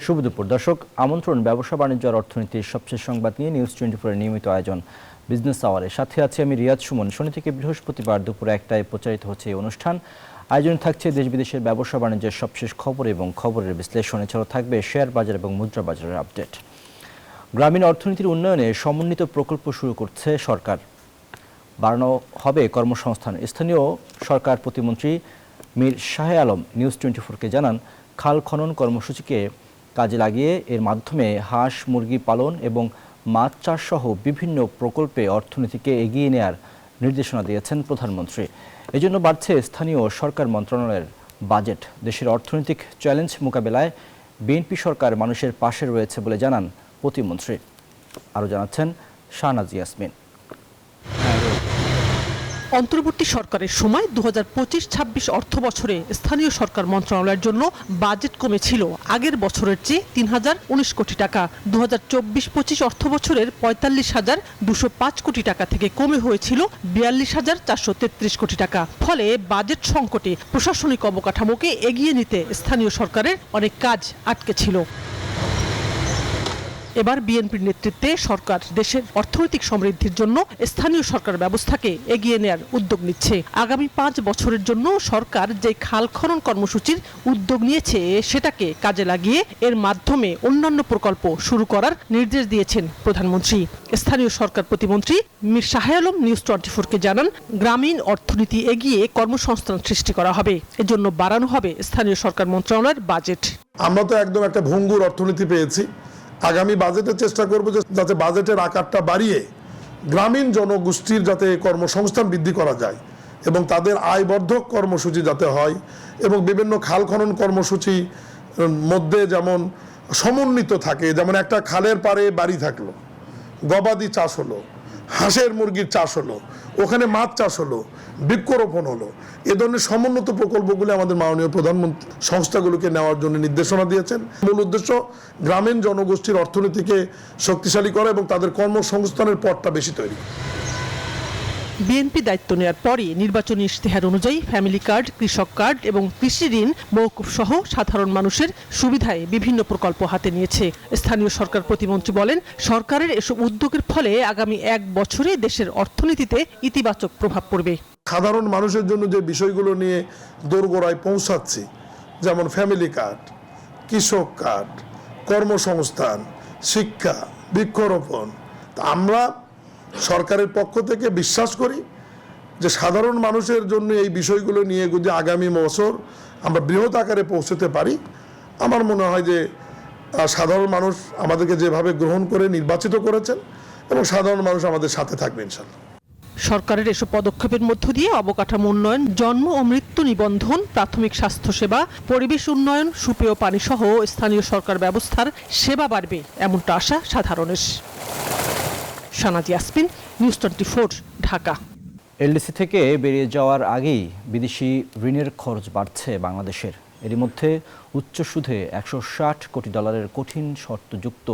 শুভ দুপুর দর্শক, আমন্ত্রণ ব্যবসা বাণিজ্য আর অর্থনীতির সবশেষ সংবাদ নিয়ে নিউজ 24 এর নিয়মিত আয়োজন বিজনেস আওয়ারের সাথে আছি আমি রিয়াদ সুমন। শনি থেকে বৃহস্পতিবার দুপুর 1টায় প্রচারিত হচ্ছে এই অনুষ্ঠান। আয়োজনে থাকছে দেশ বিদেশের ব্যবসা বাণিজ্যের সবশেষ খবর এবং খবরের বিশ্লেষণ। এছাড়াও থাকবে শেয়ার বাজার এবং মুদ্রা বাজারের আপডেট। গ্রামীণ অর্থনীতির উন্নয়নে সমন্বিত প্রকল্প শুরু করছে সরকার। বাড়ানো হবে কর্মসংস্থান। স্থানীয় সরকার প্রতিমন্ত্রী মীর শাহে আলম নিউজ 24-কে জানান, খাল খনন কর্মসূচিকে কাজে লাগিয়ে এর মাধ্যমে হাঁস মুরগি পালন এবং মাছ চাষ সহ বিভিন্ন প্রকল্পে অর্থনীতিকে এগিয়ে নেওয়ার নির্দেশনা দিয়েছেন প্রধানমন্ত্রী। এজন্য বাড়ছে স্থানীয় সরকার মন্ত্রণালয়ের বাজেট। দেশের অর্থনৈতিক চ্যালেঞ্জ মোকাবেলায় বিএনপি সরকার মানুষের পাশে রয়েছে বলে জানান প্রতিমন্ত্রী। আরও জানাচ্ছেন শাহনাজ ইয়াসমিন। অন্তর্বর্তী সরকারের সময় 2025-26 অর্থ বছরে স্থানীয় সরকার মন্ত্রণালয়ের জন্য বাজেট কমেছিল আগের বছরের চেয়ে 3019 কোটি টাকা। 2024-25 অর্থ বছরের 45,205 কোটি টাকা থেকে কমে হয়েছিল 42,433 কোটি টাকা। ফলে বাজেট সংকটে প্রশাসনিক অবকাঠামোকে এগিয়ে নিতে স্থানীয় সরকারের অনেক কাজ আটকে ছিল। এবার বিএনপির নেতৃত্বে সরকার দেশের অর্থনৈতিক সমৃদ্ধির জন্য স্থানীয় সরকার ব্যবস্থাকে এগিয়ে নেওয়ার উদ্যোগ নিচ্ছে। আগামী 5 বছরের জন্য সরকার যে খাল খনন কর্মসূচির উদ্যোগ নিয়েছে সেটাকে কাজে লাগিয়ে এর মাধ্যমে অন্যান্য প্রকল্প শুরু করার নির্দেশ দিয়েছেন প্রধানমন্ত্রী। স্থানীয় সরকার প্রতিমন্ত্রী মীর শাহে আলম নিউজ 24-কে জানান, গ্রামীণ অর্থনীতি এগিয়ে কর্মসংস্থান সৃষ্টি করা হবে। এজন্য বাড়ানো হবে স্থানীয় সরকার মন্ত্রণালয়ের বাজেট। আমরা তো একদম একটা ভঙ্গুর অর্থনীতি পেয়েছি। আগামী বাজেটে চেষ্টা করব যে যাতে বাজেটের আকারটা বাড়িয়ে গ্রামীণ জনগোষ্ঠীর যাতে কর্মসংস্থান বৃদ্ধি করা যায় এবং তাদের আয়বর্ধক কর্মসূচি যাতে হয় এবং বিভিন্ন খাল খনন কর্মসূচি মধ্যে যেমন সমন্বিত থাকে। যেমন একটা খালের পাড়ে বাড়ি থাকলো, গবাদি চাষ হলো, হাঁসের মুরগির চাষ হলো, ওখানে মাছ চাষ হলো, বৃক্ষরোপণ হলো। এ ধরনের সমন্বিত প্রকল্পগুলি আমাদের মাননীয় প্রধানমন্ত্রী সংস্থাগুলোকে নেওয়ার জন্য নির্দেশনা দিয়েছেন। মূল উদ্দেশ্য গ্রামীণ জনগোষ্ঠীর অর্থনীতিকে শক্তিশালী করা এবং তাদের কর্মসংস্থানের পথটা বেশি তৈরি। বিএনপি দায়িত্ব নেওয়ার পরই নির্বাচনী ইশতেহার অনুযায়ী ফ্যামিলি কার্ড, কৃষক কার্ড এবং কৃষি ঋণ মওকুফ সহ সাধারণ মানুষের সুবিধায় বিভিন্ন প্রকল্প হাতে নিয়েছে। স্থানীয় সরকার প্রতিমন্ত্রী বলেন, সরকারের এসব উদ্যোগের ফলে আগামী 1 বছরে দেশের অর্থনীতিতে ইতিবাচক প্রভাব পড়বে। সাধারণ মানুষের জন্য যে বিষয়গুলো নিয়ে দোরগোড়ায় পৌঁছাচ্ছি, যেমন ফ্যামিলি কার্ড, কৃষক কার্ড, কর্মসংস্থান, শিক্ষা, বৃক্ষরোপণ, আমরা সরকারের পক্ষ থেকে বিশ্বাস করি যে সাধারণ মানুষের জন্য এই বিষয়গুলো নিয়ে যদি আগামী বছর আমরা বৃহৎ আকারে পৌঁছতে পারি, আমার মনে হয় যে সাধারণ মানুষ আমাদেরকে যেভাবে গ্রহণ করে নির্বাচিত করেছেন এবং সাধারণ মানুষ আমাদের সাথে থাকবে ইনশাআল্লাহ। সরকারের এসব পদক্ষেপের মধ্য দিয়ে অবকাঠামো উন্নয়ন, জন্ম ও মৃত্যু নিবন্ধন, প্রাথমিক স্বাস্থ্যসেবা, পরিবেশ উন্নয়ন, সুপেয় পানি সহ স্থানীয় সরকার ব্যবস্থার সেবা বাড়বে, এমনটা আশা সাধারণের। শাহনাজ ইয়াসমিন, নিউজ 24, ঢাকা। এলডিসি থেকে বেরিয়ে যাওয়ার আগেই বিদেশি ঋণের খরচ বাড়ছে বাংলাদেশের। এরই মধ্যে উচ্চ সুদে $160 কোটি কঠিন শর্তযুক্ত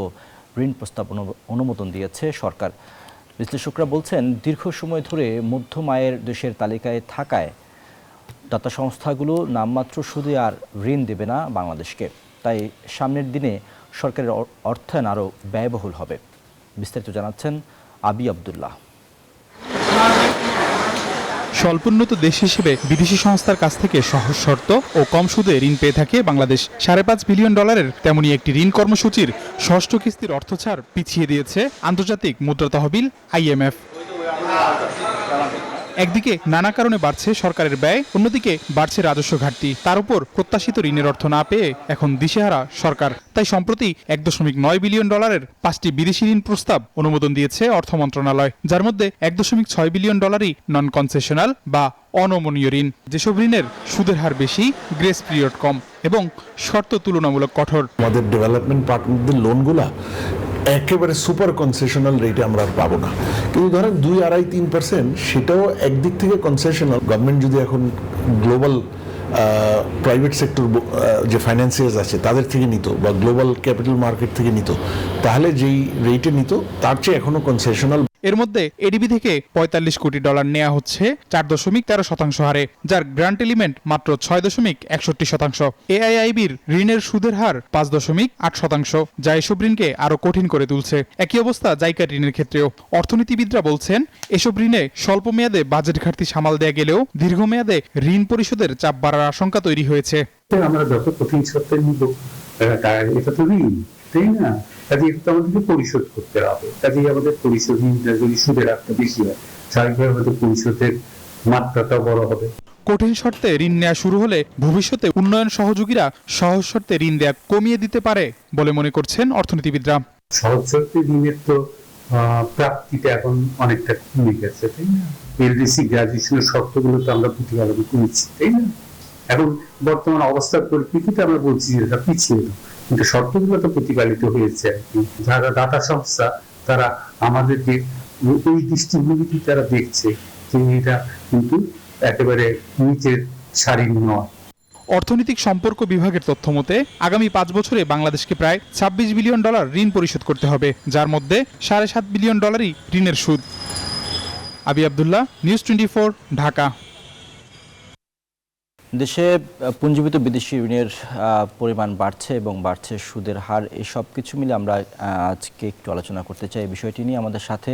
ঋণ প্রস্তাব অনুমোদন দিয়েছে সরকার। বিশ্লেষকরা বলছেন, দীর্ঘ সময় ধরে মধ্যম আয়ের দেশের তালিকায় থাকায় দাতা সংস্থাগুলো নামমাত্র সুদে আর ঋণ দেবে না বাংলাদেশকে। তাই সামনের দিনে সরকারের অর্থায়ন আরও ব্যয়বহুল হবে। বিস্তারিত জানাচ্ছেন আবি আবদুল্লাহ। স্বল্পোন্নত দেশ হিসেবে বিদেশি সংস্থার কাছ থেকে সহজ শর্ত ও কম সুদে ঋণ পেয়ে থাকে বাংলাদেশ। $5.5 বিলিয়ন তেমনি একটি ঋণ কর্মসূচির ষষ্ঠ কিস্তির অর্থছাড় পিছিয়ে দিয়েছে আন্তর্জাতিক মুদ্রা তহবিল IMF। একদিকে নানা কারণে বাড়ছে সরকারের ব্যয়, অন্যদিকে বাড়ছে রাজস্ব ঘাটতি। তার উপর প্রত্যাশিত ঋণের অর্থ না পেয়ে এখন দিশেহারা সরকার। তাই সম্প্রতি $1.9 বিলিয়ন 5টি বিদেশি ঋণ প্রস্তাব অনুমোদন দিয়েছে অর্থ মন্ত্রণালয়, যার মধ্যে $1.6 বিলিয়ন নন কনসেশনাল বা অনমনীয় ঋণ। যেসব ঋণের সুদের হার বেশি, গ্রেস পিরিয়ড কম এবং শর্ত তুলনামূলক কঠোর। আমাদের ডেভেলপমেন্ট পার্টনারদের লোনগুলা একেবারে সুপার কনসেশনাল রেটে আমরা পাবো না, কিন্তু ধরেন 2.5-3%, সেটাও একদিক থেকে কনসেশনাল। গভর্নমেন্ট যদি এখন গ্লোবাল প্রাইভেট সেক্টর যে ফাইন্যান্সিয়ার্স আছে তাদের থেকে নিত বা গ্লোবাল ক্যাপিটাল মার্কেট থেকে নিত, তাহলে যেই রেটে নিত তার চেয়ে এখনো কনসেশনাল। এর মধ্যে এডিবি থেকে $45 কোটি নেওয়া হচ্ছে 4.13% হারে, যার গ্রান্ট এলিমেন্ট মাত্র 6.61%। এআইআইবির ঋণের সুদের হার 5.8%, যা এসব ঋণকে আরো কঠিন করে তুলছে। একই অবস্থা জাইকার ঋণের ক্ষেত্রেও। অর্থনীতিবিদরা বলছেন, এসব ঋণে স্বল্প মেয়াদে বাজেট ঘাটতি সামাল দেয়া গেলেও দীর্ঘমেয়াদে ঋণ পরিশোধের চাপ বাড়ার আশঙ্কা তৈরি হয়েছে। আমরা যত কঠিন শর্তে নিব, এটা তো ঋণ, তাই না? কাজে এটা তো আমাদেরকে পরিশোধ করতে হবে। কাজেই আমাদের পরিশোধ যদি সুদের হারটা বেশি হয়, স্বাভাবিকভাবে আমাদের পরিশোধের মাত্রাটা বড় হবে। কঠিন শর্তে ঋণ নেওয়া শুরু হলে ভবিষ্যতে উন্নয়ন সহযোগীরা সহজ শর্তে ঋণ দেয়া কমিয়ে দিতে পারে বলে মনে করছেন অর্থনীতিবিদরা। সহজ শর্তে ঋণের তো প্রাপ্তিটা এখন অনেকটা কমে গেছে, তাই না? এলডিসি গ্রাজুয়েশনের শর্তগুলো তো আমরা প্রতিপালন করেছি, তাই না? এখন বর্তমান অবস্থার পরিপ্রেক্ষিতে আমরা বলছি যে এটা পিছিয়ে, কিন্তু শর্তগুলো তো প্রতিপালিত হয়েছে আর কি। যারা দাতা সংস্থা তারা আমাদেরকে ওই দৃষ্টিভঙ্গিতে তারা দেখছে যে এটা কিন্তু একেবারে নিচের সারির নয়। অর্থনৈতিক সম্পর্ক বিভাগের তথ্য মতে আগামী 5 বছরে বাংলাদেশকে প্রায় $26 বিলিয়ন ঋণ পরিশোধ করতে হবে, যার মধ্যে $7.5 বিলিয়ন ঋণের সুদ। আবি আব্দুল্লাহ, নিউজ 24, ঢাকা। দেশে পুঞ্জীভূত বিদেশি ঋণের পরিমাণ বাড়ছে এবং বাড়ছে সুদের হার। এই সব কিছু মিলে আমরা আজকে একটু আলোচনা করতে চাই। এই বিষয়টি নিয়ে আমাদের সাথে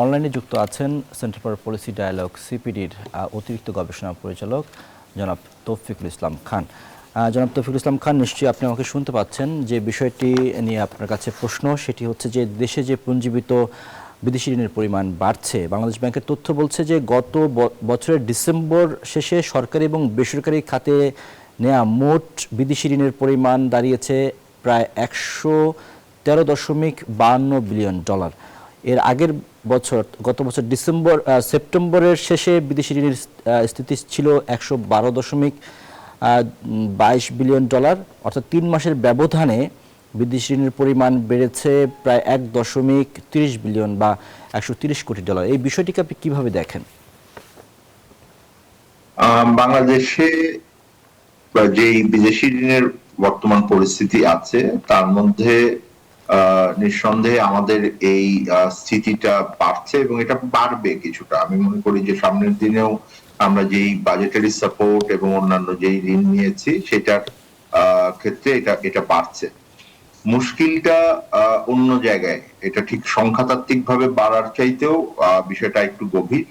অনলাইনে যুক্ত আছেন সেন্টার ফর পলিসি ডায়ালগ সিপিডির অতিরিক্ত গবেষণা পরিচালক জনাব তৌফিকুল ইসলাম খান। জনাব তৌফিকুল ইসলাম খান, নিশ্চয়ই আপনি আমাকে শুনতে পাচ্ছেন। যে বিষয়টি নিয়ে আপনার কাছে প্রশ্ন, সেটি হচ্ছে যে দেশে যে পুঞ্জীভূত বিদেশি ঋণের পরিমাণ বাড়ছে, বাংলাদেশ ব্যাংকের তথ্য বলছে যে গত বছরের ডিসেম্বর শেষে সরকারি এবং বেসরকারি খাতে নেওয়া মোট বিদেশি ঋণের পরিমাণ দাঁড়িয়েছে প্রায় $113.52 বিলিয়ন। এর আগের বছর, গত বছর সেপ্টেম্বরের শেষে বিদেশি ঋণের স্থিতি ছিল $112.22 বিলিয়ন। অর্থাৎ 3 মাসের ব্যবধানে বিদেশি ঋণের পরিমাণ বেড়েছে প্রায় $1.30 বিলিয়ন বা $130 কোটি। এই বিষয়টিকে আপনি কিভাবে দেখেন? বাংলাদেশে যেই বিদেশি ঋণের বর্তমান পরিস্থিতি আছে তার মধ্যে নিঃসন্দেহে আমাদের এই স্থিতিটা বাড়ছে এবং এটা বাড়বে কিছুটা। আমি মনে করি যে সামনের দিনেও আমরা যেই বাজেটারি সাপোর্ট এবং অন্যান্য যেই ঋণ নিয়েছি সেটার ক্ষেত্রে এটা বাড়ছে। মুশকিলটা অন্য জায়গায়, এটা ঠিক সংখ্যাতাত্ত্বিক ভাবে বাড়ার চাইতেও বিষয়টা একটু গভীর।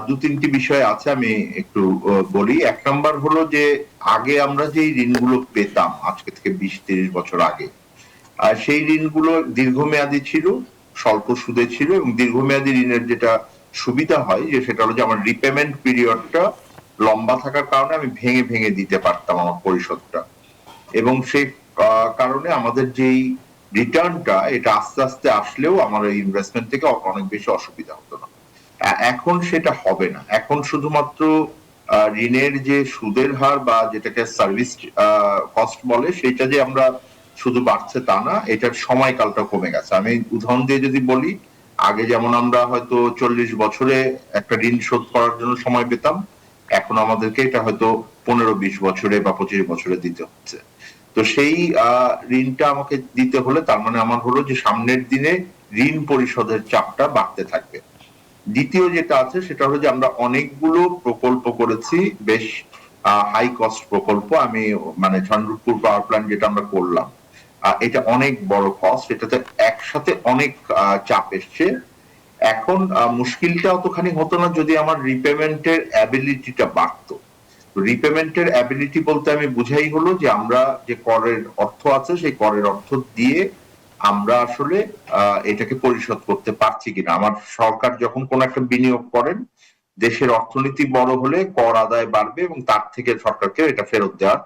2-3টি বিষয় আছে, আমি একটু বলি। 1 নম্বর হলো যে আগে আমরা যেই ঋণগুলো পেতাম আজকে থেকে 20-30 বছর আগে, সেই ঋণগুলো দীর্ঘমেয়াদী ছিল, স্বল্প সুদে ছিল এবং দীর্ঘমেয়াদী ঋণের যেটা সুবিধা হয় যে সেটা হলো যে আমার রিপেমেন্ট পিরিয়ডটা লম্বা থাকার কারণে আমি ভেঙে ভেঙে দিতে পারতাম আমার পরিশোধটা, এবং সেই কারণে আমাদের যেই রিটার্নটা এটা আস্তে আস্তে আসলেও আমার এই ইনভেস্টমেন্ট থেকে অনেক বেশি অসুবিধা হতো না। এখন সেটা হবে না। এখন শুধুমাত্র ঋণের যে সুদের হার বা যেটাকে সার্ভিস কস্ট বলে সেটা যে আমরা শুধু বাড়ছে তা না, এটার সময়কালটা কমে গেছে। আমি উদাহরণ দিয়ে যদি বলি, আগে যেমন আমরা হয়তো 40 বছরে একটা ঋণ শোধ করার জন্য সময় পেতাম, এখন আমাদেরকে এটা হয়তো 15-20 বছরে বা 25 বছরে দিতে হচ্ছে। তো সেই ঋণটা আমাকে দিতে হলে তার মানে আমার হলো যে সামনের দিনে ঋণ পরিশোধের চাপটা বাড়তে থাকবে। দ্বিতীয় যেটা আছে সেটা হলো যে আমরা অনেকগুলো প্রকল্প করেছি, বেশ হাই কস্ট প্রকল্প। আমি মানে চন্দ্রপুর পাওয়ার প্ল্যান্ট যেটা আমরা করলাম, এটা অনেক বড় কস্ট, এটাতে একসাথে অনেক চাপ এসছে। এখন মুশকিলটা অতখানি হতো না যদি আমার রিপেমেন্টের অ্যাবিলিটিটা বাড়তো। রিপেমেন্টের অ্যাবিলিটি বলতে আমি বুঝাই হলো যে আমরা যে করের অর্থ আছে সেই করের অর্থ দিয়ে আমরা আসলে এটাকে পরিশোধ করতে পারছি কিনা। আমার সরকার যখন কোন একটা বিনিয়োগ করেন, দেশের অর্থনীতি বড় হলে কর আদায় বাড়বে এবং তার থেকে সরকারকে এটা ফেরত দেওয়ার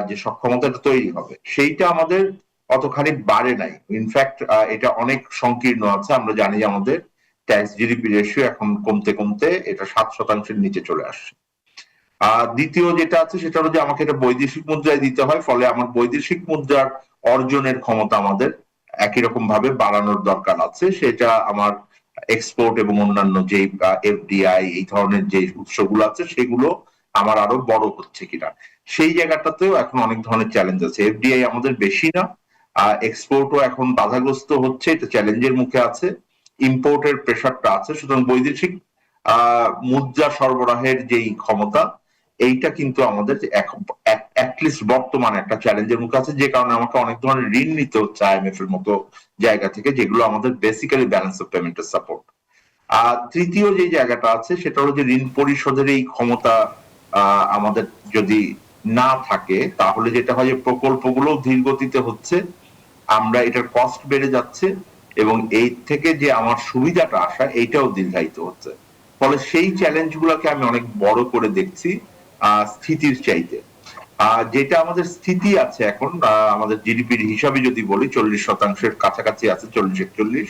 যে সক্ষমতাটা তৈরি হবে, সেইটা আমাদের অতখানি বাড়ে নাই। ইনফ্যাক্ট এটা অনেক সংকীর্ণ আছে। আমরা জানি যে আমাদের ট্যাক্স জিডিপি রেশিও এখন কমতে কমতে এটা 7% নিচে চলে আসছে। দ্বিতীয় যেটা আছে সেটা হলো যে আমাকে এটা বৈদেশিক মুদ্রায় দিতে হয়, ফলে আমার বৈদেশিক মুদ্রার অর্জনের ক্ষমতা আমাদের একই রকম ভাবে বাড়ানোর দরকার আছে। সেটা আমার এক্সপোর্ট এবং অন্যান্য যে এফডিআই এই ধরনের যে উৎসগুলো আছে সেগুলো আমার আরো বড় হচ্ছে কিনা, সেই জায়গাটাতেও এখন অনেক ধরনের চ্যালেঞ্জ আছে। এফডিআই আমাদের বেশি না, এক্সপোর্টও এখন বাধাগ্রস্ত হচ্ছে, এটা চ্যালেঞ্জের মুখে আছে। ইম্পোর্টের প্রেশারটা আছে, সুতরাং বৈদেশিক মুদ্রা সরবরাহের যেই ক্ষমতা, এইটা কিন্তু আমাদের অ্যাটলিস্ট বর্তমানে একটা চ্যালেঞ্জের মুখে আছে, যে কারণে আমাকে অনেক ধরনের ঋণ নিতে হচ্ছে আইএমএফ এর মতো জায়গা থেকে, যেগুলো আমাদের বেসিক্যালি ব্যালেন্স অফ পেমেন্টের সাপোর্ট। আর তৃতীয় যে জায়গাটা আছে সেটা হলো যে ঋণ পরিশোধের এই ক্ষমতা আমাদের যদি না থাকে, তাহলে যেটা হয় যে প্রকল্পগুলো ধীর গতিতে হচ্ছে, আমরা এটার কস্ট বেড়ে যাচ্ছে, এবং এই থেকে যে আমার সুবিধাটা আসা এইটাও দীর্ঘায়িত হচ্ছে। ফলে সেই চ্যালেঞ্জ গুলোকে আমি অনেক বড় করে দেখছি স্থিতির চাইতে। যেটা আমাদের স্থিতি আছে এখন, আমাদের জিডিপির হিসাবে যদি বলি 40% কাছাকাছি আছে, 40-41।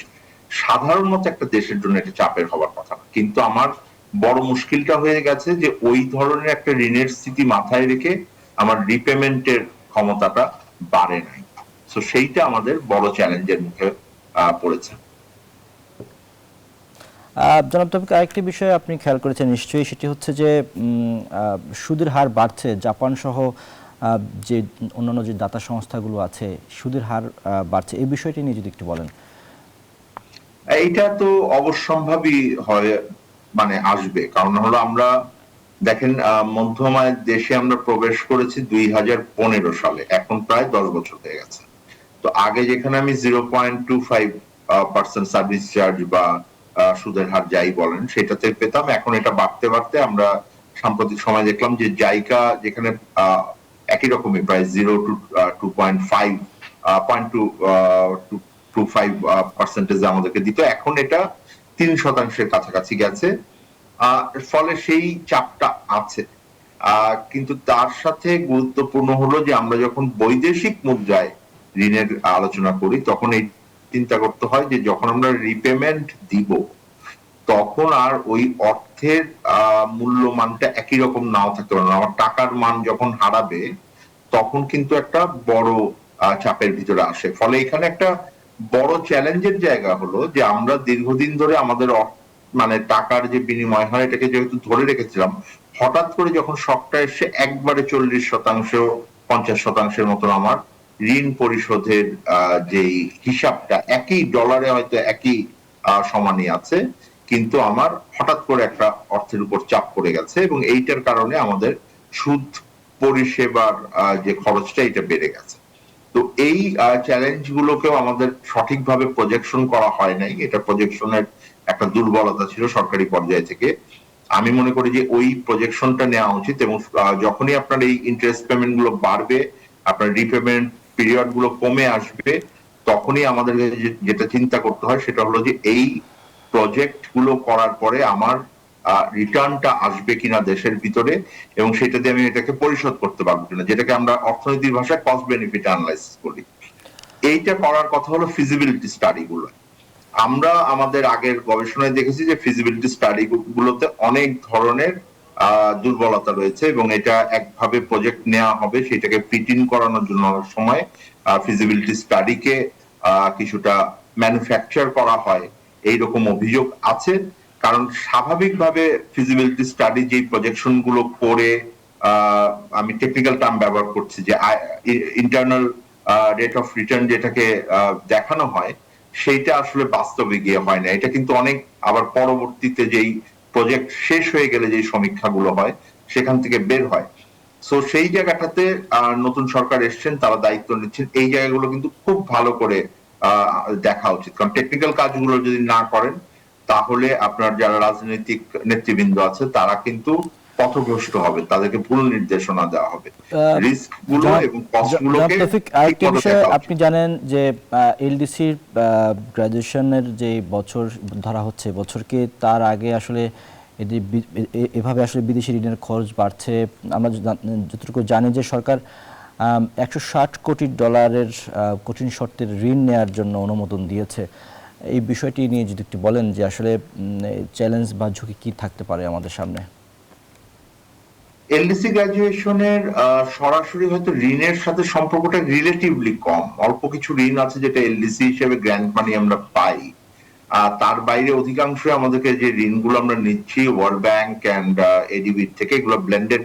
সাধারণত একটা দেশের জন্য এটা চাপের হওয়ার কথা না, কিন্তু আমার বড় মুশকিলটা হয়ে গেছে যে ওই ধরনের একটা ঋণের স্থিতি মাথায় রেখে আমার রিপেমেন্টের ক্ষমতাটা বাড়ে নাই। তো সেইটা আমাদের বড় চ্যালেঞ্জের মুখে পড়েছে। জনাব তৌফিক, আরেকটি বিষয় আপনি খেয়াল করেছেন নিশ্চয়ই, সেটি হচ্ছে যে সুদের হার বাড়ছে। জাপান সহ যে অন্যান্য যে দাতা সংস্থাগুলো আছে, সুদের হার বাড়ছে, এই বিষয়টি নিয়ে যদি একটু বলেন। এইটা তো অবশ্যম্ভাবী হয়, মানে আসবে, কারণ হলো আমরা দেখেন মধ্যম আয়ের দেশে আমরা প্রবেশ করেছি 2015 সালে, এখন প্রায় 10 বছর হয়ে গেছে। তো আগে যেখানে আমি 0.25% সার্ভিস চার্জ বা সুদের হার যাই বলেন সেটাতে পেতাম, এখন এটা বাড়তে বাড়তে আমরা সাম্প্রতিক সময় দেখলাম যে জাইকা যেখানে একই রকমই প্রায় 0 to 2.5% আমাদেরকে দিত, এখন এটা 3% কাছাকাছি গেছে। ফলে সেই চাপটা আছে, কিন্তু তার সাথে গুরুত্বপূর্ণ হলো যে আমরা যখন বৈদেশিক মুদ্রায় ঋণের আলোচনা করি, তখন এই চিন্তা করতে হয় যে যখন আমরা রিপেমেন্ট দিব, তখন আর ওই অর্থের মূল্যমানটা একই রকম নাও থাকতে পারে না। আমার টাকার মান যখন হারাবে, তখন কিন্তু একটা বড় চাপের ভিতরে আসে। ফলে এখানে একটা বড় চ্যালেঞ্জের জায়গা হলো যে আমরা দীর্ঘদিন ধরে আমাদের মানে টাকার যে বিনিময় হয় এটাকে যেহেতু ধরে রেখেছিলাম, হঠাৎ করে যখন শকটা এসে একবারে 40%, 50% মতন আমার ঋণ পরিশোধের যেই হিসাবটা একই ডলারে হয়তো একই সমানই আছে, কিন্তু আমার হঠাৎ করে একটা অর্থের উপর চাপ পড়ে গেছে, এবং এইটার কারণে আমাদের সুদ পরিষেবার যে খরচটা এটা বেড়ে গেছে। তো এই চ্যালেঞ্জ গুলোকেও আমাদের সঠিকভাবে প্রজেকশন করা হয় নাই, এটা প্রজেকশনের একটা দুর্বলতা ছিল সরকারি পর্যায় থেকে। আমি মনে করি যে ওই প্রজেকশনটা নেওয়া উচিত, এবং যখনই আপনার এই ইন্টারেস্ট পেমেন্ট গুলো বাড়বে, আপনার রিপেমেন্ট পিরিয়ড গুলো কমে আসবে, তখনই আমাদের যেটা চিন্তা করতে হয় সেটা হলো যে এই প্রজেক্ট গুলো করার পরে আমার রিটার্নটা আসবে কিনা দেশের ভিতরে, এবং সেটা দিয়ে আমি এটাকে পরিশোধ করতে পারবো কিনা, যেটাকে আমরা অর্থনীতির ভাষায় কস্ট বেনিফিট অ্যানালাইসিস বলি। এইটা করার কথা হলো ফিজিবিলিটি স্টাডি গুলো। আমরা আমাদের আগের গবেষণায় দেখেছি যে ফিজিবিলিটি স্টাডি গুলোতে অনেক ধরনের দুর্বলতা রয়েছে, এবং এটা একভাবে প্রজেক্ট নেওয়া হবে সেটাকে ফিট ইন করানোর জন্য অনেক সময় ফিজিবিলিটি স্টাডিকে কিছুটা ম্যানুফ্যাকচার করা হয়, এইরকম অভিযোগ আছে। কারণ স্বাভাবিকভাবে ফিজিবিলিটি স্টাডি যে প্রজেকশন গুলো করে, আমি টেকনিক্যাল টার্ম ব্যবহার করছি, যে ইন্টারনাল রেট অফ রিটার্ন যেটাকে দেখানো হয়, সেইটা আসলে বাস্তবে গিয়ে হয় না। এটা কিন্তু অনেক আবার পরবর্তীতে যেই প্রজেক্ট শেষ হয়ে গেলে যে সমীক্ষাগুলো হয় সেখান থেকে বের হয়। সো সেই জায়গাটাতে নতুন সরকার এসছেন, তারা দায়িত্ব নিচ্ছেন, এই জায়গাগুলো কিন্তু খুব ভালো করে দেখা উচিত। কারণ টেকনিক্যাল কাজগুলো যদি না করেন, তাহলে আপনার যারা রাজনৈতিক নেতৃবৃন্দ আছে তারা কিন্তু পথভ্রষ্ট হবে, তাদেরকে ভুল নির্দেশনা দেওয়া হবে। রিস্ক গুলো এবং কস্ট গুলোকে আরেকটি বিষয়, আপনি জানেন যে এলডিসির গ্রাজুয়েশনের যে বছর ধরা হচ্ছে, বছরকে তার আগে আসলে এভাবে আসলে বিদেশি ঋণের খরচ বাড়ছে। আমরা যতটুকু জানি যে সরকার $160 কোটি কঠিন শর্তের ঋণ নেওয়ার জন্য অনুমোদন দিয়েছে। এই বিষয়টি নিয়ে যদি একটু বলেন যে আসলে চ্যালেঞ্জ বা ঝুঁকি কি থাকতে পারে আমাদের সামনে। এলডিসি গ্রাজুয়েশনের সরাসরি হয়তো ঋণের সাথে সম্পর্কটা রিলেটিভলি কম, অল্প কিছু ঋণ আছে যেটা এলডিসি হিসেবে গ্র্যান্ট মানি আমরা পাই। তার বাইরে অধিকাংশ আমাদেরকে যে ঋণগুলো আমরা নিচ্ছি ওয়ার্ল্ড ব্যাংক এন্ড এডিবি থেকে, এগুলো ব্লেন্ডেড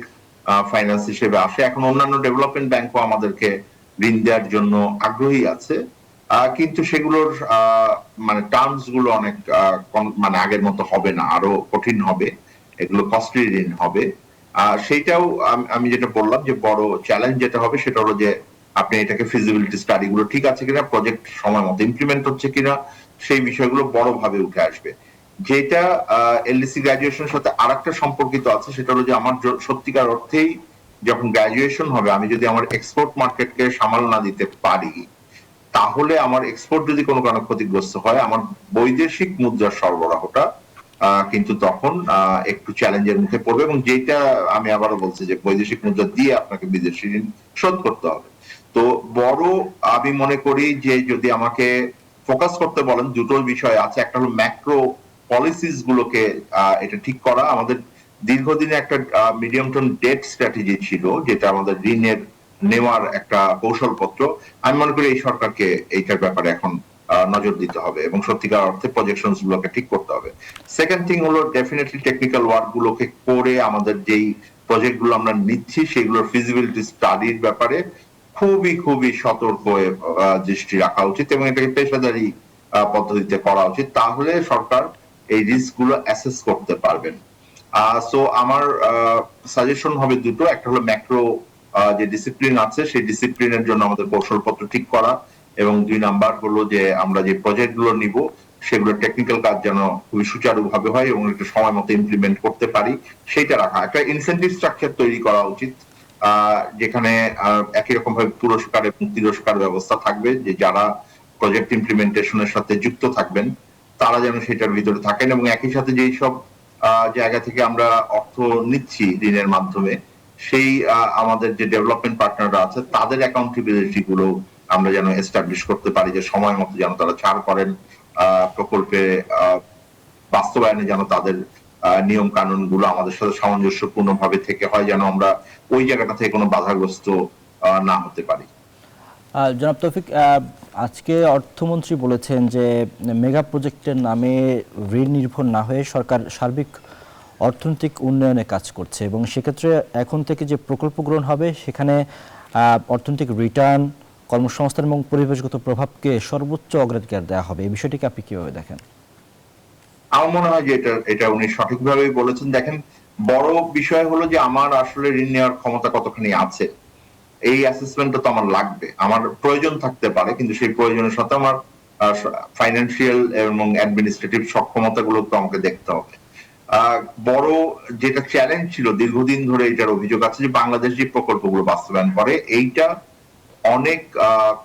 ফাইন্যান্স হিসেবে আসে। এখন অন্যান্য ডেভেলপমেন্ট ব্যাংকও আমাদেরকে ঋণ দেওয়ার জন্য আগ্রহী আছে। কিন্তু সেগুলোর মানে টার্মস গুলো অনেক মানে আগের মতো হবে না, আরো কঠিন হবে, এগুলো কস্টলি ঋণ হবে। সেইটাও আমি যেটা বললাম যে বড় চ্যালেঞ্জ যেটা হবে সেটা হলো যে আপনি এটাকে ফিজিবিলিটি স্টাডি গুলো ঠিক আছে কিনা, প্রজেক্ট সময় মতো ইমপ্লিমেন্ট হচ্ছে কিনা, সেই বিষয়গুলো বড়ভাবে উঠে আসবে। যেটা এলডিসি গ্রাজুয়েশনের সাথে আরেকটা সম্পর্কিত আছে সেটা হলো যে আমার সত্যিকার অর্থেই যখন গ্রাজুয়েশন হবে, আমি যদি আমার এক্সপোর্ট মার্কেটকে সামাল না দিতে পারি, তাহলে আমার এক্সপোর্ট যদি কোনো কারণে ক্ষতিগ্রস্ত হয়, আমার বৈদেশিক মুদ্রার সরবরাহটা কিন্তু তখন একটু চ্যালেঞ্জের মুখে পড়বে। এবং যেটা আমি আবারও বলছি যে বৈদেশিক মুদ্রা দিয়ে আপনাকে বিদেশি ঋণ শোধ করতে হবে। তো বড় আমি মনে করি যে যদি আমাকে ফোকাস করতে বলেন, দুটো বিষয় আছে। একটা হলো ম্যাক্রো পলিসিস গুলোকে এটা ঠিক করা। আমাদের দীর্ঘদিনে একটা মিডিয়াম টার্ম ডেট স্ট্র্যাটেজি ছিল, যেটা আমাদের ঋণের নেওয়ার একটা কৌশলপত্র। আমি মনে করি এই সরকারকে এইটার ব্যাপারে এখন নজর দিতে হবে এবং সত্যিকার অর্থে প্রজেকশনস গুলোকে ঠিক করতে হবে। সেকেন্ড থিং হলো ডেফিনেটলি টেকনিক্যাল ওয়ার্ক গুলোকে করে আমাদের যেই প্রজেক্ট গুলো আমরা নিচ্ছি সেগুলোর ফিজিবিলিটি স্টাডির ব্যাপারে খুবই খুবই সতর্ক দৃষ্টি রাখা উচিত এবং এটাকে পেশাদারি পদ্ধতিতে করা উচিত। তাহলে সরকার এই রিস্ক গুলো অ্যাসেস করতে পারবেন। সো আমার সাজেশন হবে দুটো, একটা হলো ম্যাক্রো যে ডিসিপ্লিন আছে সেই ডিসিপ্লিনের জন্য আমাদের কৌশলপত্র ঠিক করা, এবং 2 নাম্বার হলো যে আমরা যে প্রজেক্ট গুলো নিব সেগুলো টেকনিক্যাল কাজ যেন খুবই সুচারুভাবে হয় এবং একটু সময় মতো ইমপ্লিমেন্ট করতে পারি সেটা রাখা। একটা ইনসেন্টিভ স্ট্রাকচার তৈরি করা উচিত যেখানে একই রকম ভাবে পুরস্কার এবং তিরস্কার ব্যবস্থা থাকবে, যে যারা প্রজেক্ট ইমপ্লিমেন্টেশনের সাথে যুক্ত থাকবেন তারা যেন সেটার ভিতরে থাকেন, এবং একই সাথে যেই সব জায়গা থেকে আমরা অর্থ নিচ্ছি ঋণের মাধ্যমে সেই আমাদের যে ডেভেলপমেন্ট পার্টনাররা আছে তাদের অ্যাকাউন্টেবিলিটি গুলো আমরা যেন এস্টাবলিশ করতে পারি, যে সময় মতো যেন তারা ছাড় করেন, প্রকল্পে বাস্তবায়নে যেন তাদের নিয়ম কানুন গুলো আমাদের সাথে সামঞ্জস্যপূর্ণ ভাবে থেকে হয়, যেন আমরা ওই জায়গাটা থেকে কোনো বাধাগ্রস্ত না হতে পারি। জনাব তৌফিক, আজকে অর্থমন্ত্রী বলেছেন যে মেগা প্রজেক্টের নামে ঋণ নির্ভর না হয়ে সরকার সার্বিক অর্থনৈতিক উন্নয়নে কাজ করছে এবং সেক্ষেত্রে এখন থেকে যে প্রকল্প গ্রহণ হবে সেখানে অর্থনৈতিক রিটার্ন, কর্মসংস্থান এবং পরিবেশগত প্রভাবকে সর্বোচ্চ অগ্রাধিকার দেওয়া হবে। এই বিষয়টিকে আপনি কিভাবে দেখেন? আমার মনে হয় যে এটা উনি সঠিকভাবেই বলেছেন। দেখেন, বড় বিষয় হলো যে আমার আসলে ঋণ নেওয়ার ক্ষমতা কতখানি আছে, এই অ্যাসেসমেন্টটা তো আমার লাগবে। আমার প্রয়োজন থাকতে পারে কিন্তু সেই প্রয়োজনের সাথে আমার ফাইন্যান্সিয়াল এবং অ্যাডমিনিস্ট্রেটিভ সক্ষমতা গুলো তো আমাকে দেখতে হবে। বড় যেটা চ্যালেঞ্জ ছিল দীর্ঘদিন ধরে, এটার অভিযোগ আছে যে বাংলাদেশ যে প্রকল্পগুলো বাস্তবায়ন করে এইটা অনেক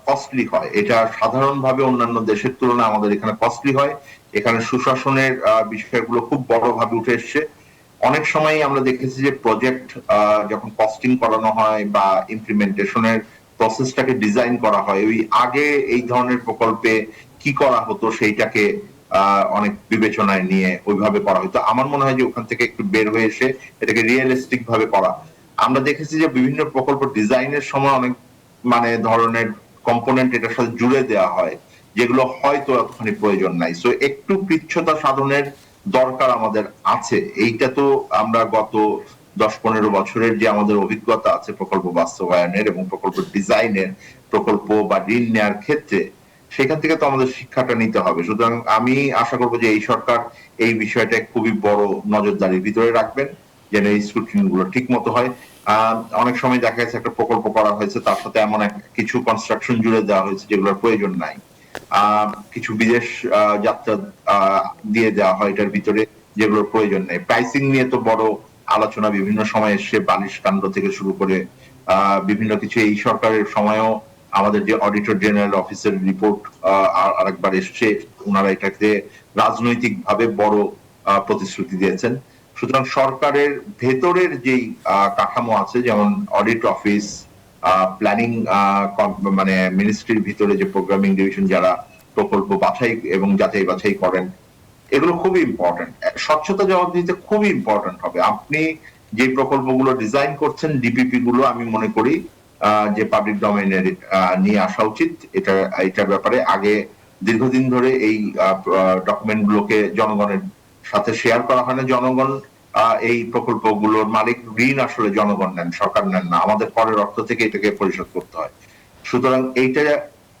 কস্টলি হয়। এটা সাধারণভাবে অন্যান্য দেশের তুলনায় আমাদের এখানে কস্টলি হয়। এখানে সুশাসনের বিষয়গুলো খুব বড়ভাবে উঠে এসছে। অনেক সময় আমরা দেখেছি যে প্রজেক্ট যখন কস্টিং করানো হয় বা ইমপ্লিমেন্টেশনের প্রসেসটাকে ডিজাইন করা হয়, ওই আগে এই ধরনের প্রকল্পে কি করা হতো সেইটাকে অনেক বিবেচনায় নিয়ে ওইভাবে করা হতো। আমার মনে হয় যে ওখান থেকে একটু বের হয়ে এসে এটাকে রিয়েলিস্টিক ভাবে করা। আমরা দেখেছি যে বিভিন্ন প্রকল্প ডিজাইনের সময় অনেক মানে ধরনের কম্পোনেন্ট এটার সাথে জুড়ে দেওয়া হয় যেগুলো হয়তো এতখানি প্রয়োজন নাই। সো একটু কৃচ্ছতা সাধনের দরকার আমাদের আছে। এইটা তো আমরা গত 10-15 বছরের যে আমাদের অভিজ্ঞতা আছে প্রকল্প বাস্তবায়নের এবং প্রকল্প ডিজাইনের, প্রকল্প বা ঋণ নেওয়ার ক্ষেত্রে, সেখান থেকে তো আমাদের শিক্ষাটা নিতে হবে। সুতরাং আমি আশা করবো যে এই সরকার এই বিষয়টা খুবই বড় নজরদারির ভিতরে রাখবেন যেন এই স্ক্রুটিনি গুলো ঠিক মতো হয়। অনেক সময় দেখা যাচ্ছে একটা প্রকল্প করা হয়েছে তার সাথে এমন কিছু কনস্ট্রাকশন জুড়ে দেওয়া হয়েছে যেগুলোর প্রয়োজন নাই, কিছু বিদেশ যাত্রা দিয়ে দেওয়া হয় এটার ভিতরে যেগুলোর প্রয়োজন নেই। প্রাইসিং নিয়ে তো বড় আলোচনা বিভিন্ন সময় এসে, বালিশ কাণ্ড থেকে শুরু করে বিভিন্ন কিছু। এই সরকারের সময়ও আমাদের যে অডিটর জেনারেল অফিসের রিপোর্ট আরেকবার এসছে, ওনারা এটাকে রাজনৈতিক ভাবে বড় প্রতিশ্রুতি দিয়েছেন। সুতরাং সরকারের ভেতরের যেই কাঠামো আছে, যেমন অডিট অফিস, প্ল্যানিং মানে মিনিস্ট্রির ভিতরে যে প্রোগ্রামিং ডিভিশন যারা প্রকল্প বাছাই এবং যাচাই বাছাই করেন, এগুলো খুবই ইম্পর্টেন্ট। স্বচ্ছতা জবাবদিহিতে খুবই ইম্পর্টেন্ট হবে। আপনি যে প্রকল্পগুলো ডিজাইন করছেন, ডিপিপি গুলো আমি মনে করি যে পাবলিক ডোমেইনে নিয়ে আসা উচিত। এটার ব্যাপারে আগে দীর্ঘদিন ধরে এই ডকুমেন্ট গুলোকে জনগণের সাথে শেয়ার করা হয় না। জনগণ এই প্রকল্পগুলোর মালিক, ঋণ আসলে জনগণ নেন, সরকার নেন না, আমাদের করের অর্থ থেকে এটাকে পরিশোধ করতে হয়। সুতরাং এইটা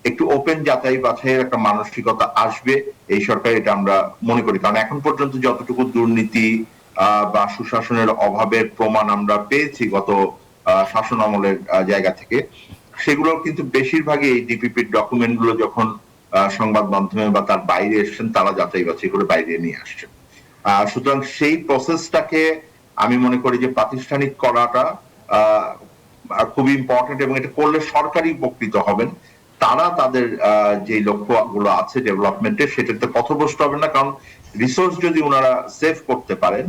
একটু ওপেন যাচাই বাছাইয়ের একটা মানসিকতা আসবে এই সরকার, এটা আমরা মনে করি। কারণ এখন পর্যন্ত যতটুকু দুর্নীতি বা সুশাসনের অভাবের প্রমাণ আমরা পেয়েছি গত শাসন আমলের জায়গা থেকে, সেগুলো কিন্তু বেশিরভাগই এই ডিপিপির ডকুমেন্ট গুলো যখন সংবাদ মাধ্যমে বা তার বাইরে এসছেন, তারা যাচাই বাছাই করে বাইরে নিয়ে আসছেন। সুতরাং সেই প্রসেসটাকে আমি মনে করি যে প্রাতিষ্ঠানিক করাটা খুবই ইম্পর্টেন্ট, এবং এটা করলে সরকারই উপকৃত হবেন। তারা তাদের যে লক্ষ্যগুলো আছে ডেভেলপমেন্টের, সেটাতে পথভ্রষ্ট হবে না। কারণ রিসোর্স যদি ওনারা সেভ করতে পারেন,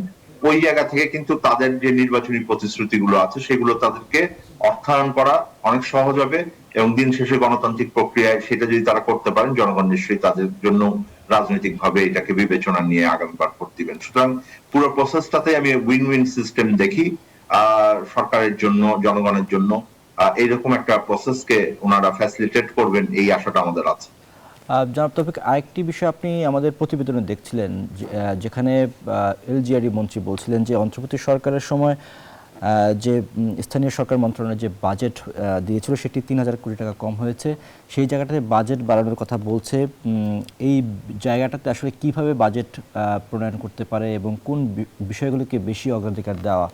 ওই জায়গা থেকে কিন্তু তাদের যে নির্বাচনী প্রতিশ্রুতিগুলো আছে সেগুলো তাদেরকে অর্থায়ন করা অনেক সহজ হবে, এবং দিন শেষে গণতান্ত্রিক প্রক্রিয়ায় সেটা যদি তারা করতে পারেন, জনগণ নিশ্চয়ই তাদের জন্য রাজনৈতিকভাবে এটাকে বিবেচনা নিয়ে আগামীবার ভোট দিবেন। সুতরাং পুরো প্রসেসটাতে আমি উইন উইন সিস্টেম দেখি সরকারের জন্য, জনগণের জন্য। এইরকম একটা প্রসেসকে ওনারা ফ্যাসিলিটেট করবেন, এই আশাটা আমাদের আছে। জনাব তৌফিক, আরেকটি বিষয় আপনি আমাদের প্রতিবেদনে দেখছিলেন, যেখানে এলজিআরই মন্ত্রী বলছিলেন যে অন্তর্বর্তী সরকারের সময় যে স্থানীয় সরকার মন্ত্রণালয় যে বাজেট দিয়েছিল সেটি ৩,০০০ কোটি টাকা কম হয়েছে। সেই জায়গাটাতে বাজেট বাড়ানোর কথা বলছে। এই জায়গাটাতে আসলে কিভাবে বাজেট প্রণয়ন করতে পারে এবং কোন বিষয়গুলোকে বেশি অগ্রাধিকার দেওয়া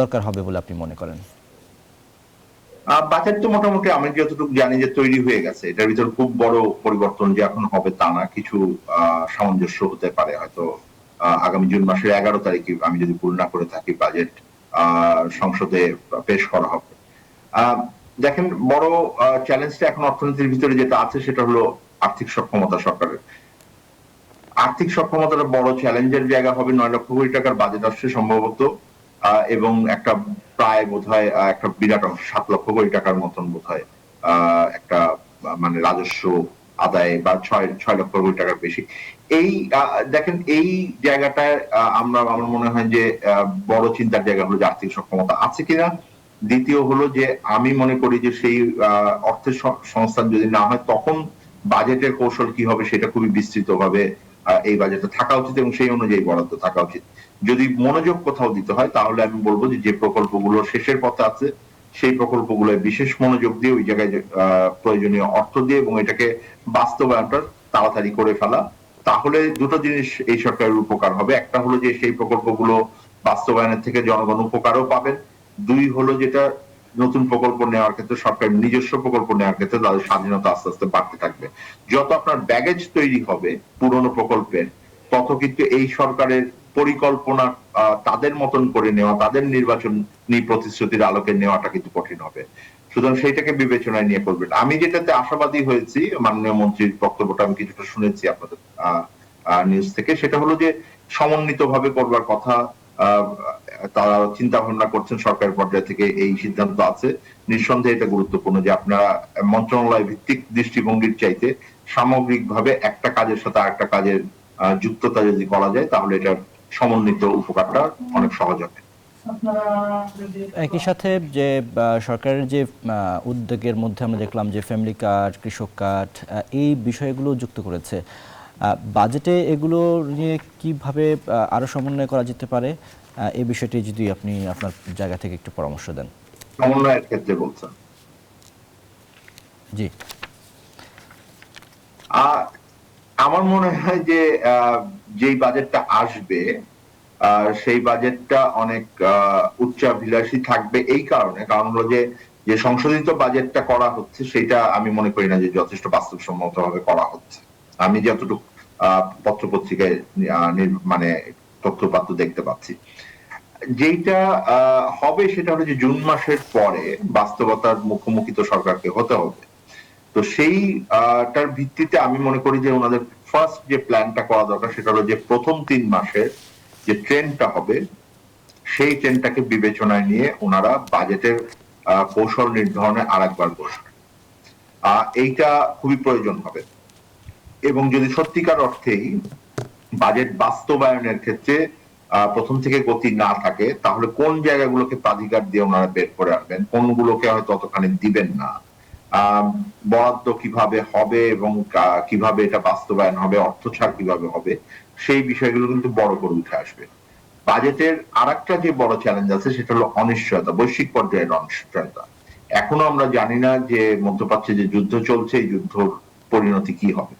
দরকার হবে বলে আপনি মনে করেন? বাজেট তো মোটামুটি আমি যতটুকু জানি যে তৈরি হয়ে গেছে। এটার ভিতর খুব বড় পরিবর্তন যে এখন হবে তা না, কিছু সামঞ্জস্য হতে পারে। হয়তো আগামী জুন মাসের 11 তারিখে, আমি যদি ভুল না করে থাকি, বাজেট সংসদে পেশ করা হবে। দেখেন, বড় চ্যালেঞ্জটা এখন অর্থনীতির ভিতরে যেটা আছে সেটা হলো আর্থিক সক্ষমতা সরকারের। আর্থিক সক্ষমতাটা বড় চ্যালেঞ্জের জায়গা হবে। 9 লক্ষ কোটি টাকার বাজেট আসছে সম্ভবত, এবং একটা প্রায় বোধহয় একটা বিরাট অংশ 7 লক্ষ কোটি টাকার মতন বোধহয় একটা মানে রাজস্ব আদায়, বা 6 লক্ষ কোটি টাকার বেশি। এই দেখেন, এই জায়গাটায় আমার মনে হয় যে বড় চিন্তার জায়গা হলো যে আর্থিক সক্ষমতা আছে কিনা। দ্বিতীয় হলো যে আমি মনে করি যে সেই অর্থের সংস্থান যদি না হয়, তখন বাজেটের কৌশল কি হবে সেটা খুবই বিস্তৃতভাবে এই বাজেটে থাকা উচিত, এবং সেই অনুযায়ী বরাদ্দ থাকা উচিত। যদি মনোযোগ কোথাও দিতে হয়, তাহলে আমি বলবো যে প্রকল্পগুলো শেষের পথে আছে সেই প্রকল্পগুলো বিশেষ মনোযোগ দিয়ে ওই জায়গায় প্রয়োজনীয় অর্থ দিয়ে এবং এটাকে বাস্তবায়নটা তাড়াতাড়ি করে ফেলা, তাহলে দুটো জিনিস এই সরকারের উপকার হবে। একটা হলো যে সেই প্রকল্পগুলো বাস্তবায়নের থেকে জনগণ উপকারও পাবেন। দুই হলো যেটা নতুন প্রকল্প নেওয়ার ক্ষেত্রে, সরকারের নিজস্ব প্রকল্প নেওয়ার ক্ষেত্রে তাদের স্বাধীনতা আস্তে আস্তে বাড়তে থাকবে। যত আপনার ব্যাগেজ তৈরি হবে পুরনো প্রকল্পের, তত কিন্তু এই সরকারের পরিকল্পনা তাদের মতন করে নেওয়া, তাদের নির্বাচনী প্রতিশ্রুতির আলোকে নেওয়াটা কিন্তু কঠিন হবে। সুতরাং সেইটাকে বিবেচনায় নিয়ে করবেন। আমি যেটাতে আশাবাদী হয়েছি, মাননীয় মন্ত্রীর বক্তব্যটা আমি কিছুটা শুনেছি আপনাদের নিউজ থেকে, সেটা হলো যে সমন্বিত ভাবে করবার কথা তারা চিন্তা ভাবনা করছেন সরকারের পর্যায় থেকে, এই সিদ্ধান্ত আছে। নিঃসন্দেহে এটা গুরুত্বপূর্ণ যে আপনারা মন্ত্রণালয় ভিত্তিক দৃষ্টিভঙ্গির চাইতে সামগ্রিকভাবে একটা কাজের সাথে আরেকটা কাজের যুক্ততা যদি করা যায়, তাহলে এটার সমন্বিত উপকারটা অনেক সহজ হবে। একই সাথে যে সরকারের যে উদ্যোগের মধ্যে আমরা দেখলাম যে ফ্যামিলি কার্ড, কৃষক কার্ড, এই বিষয়গুলো যুক্ত করেছে। বাজেটে এগুলো নিয়ে কিভাবে আরো সমন্বয় করা যেতে পারে, এই বিষয়টি যদি আপনি আপনার জায়গা থেকে একটু পরামর্শ দেন। সমন্বয়ের ক্ষেত্রে বলছেন? জি, আমার মনে হয় যে যেই বাজেটটা আসবে সেই বাজেটটা অনেক উচ্চাভিলাষী থাকবে। এই কারণ হলো যে সংশোধিত বাজেটটা করা হচ্ছে সেটা আমি মনে করি না যে যথেষ্ট বাস্তবসম্মত ভাবে করা হচ্ছে। আমি যতটুকু পত্রপত্রিকায় মানে তথ্যপাত্র দেখতে পাচ্ছি, যেটা হবে সেটা হলো যে জুন মাসের পরে বাস্তবতার মুখোমুখি তো সরকারকে হতে হবে। তো সেইটার ভিত্তিতে আমি মনে করি যে ওনাদের ফার্স্ট যে প্ল্যানটা করা দরকার সেটা হলো যে প্রথম 3 মাসের যে ট্রেন্ডটা হবে সেই ট্রেন্ডটাকে বিবেচনায় নিয়ে ওনারা বাজেটের কৌশল নির্ধারণে আরেকবার বসবেন। এইটা খুবই প্রয়োজন হবে, এবং যদি সত্যিকার অর্থেই বাজেট বাস্তবায়নের ক্ষেত্রে প্রথম থেকে গতি না থাকে, তাহলে কোন জায়গাগুলোকে প্রাধিকার দিয়ে ওনারা বের করে আনবেন, কোনগুলোকে হয়তো ততখানি দিবেন না, বরাদ্দ কিভাবে হবে এবং কিভাবে এটা বাস্তবায়ন হবে, অর্থ ছাড় কিভাবে হবে, সেই বিষয়গুলো কিন্তু বড় করে উঠে আসবে। বাজেটের আরেকটা যে বড় চ্যালেঞ্জ আছে সেটা হলো অনিশ্চয়তা, বৈশ্বিক পর্যায়ের অনিশ্চয়তা। এখনো আমরা জানি না যে মধ্যপ্রাচ্যে যে যুদ্ধ চলছে এই যুদ্ধর পরিণতি কি হবে।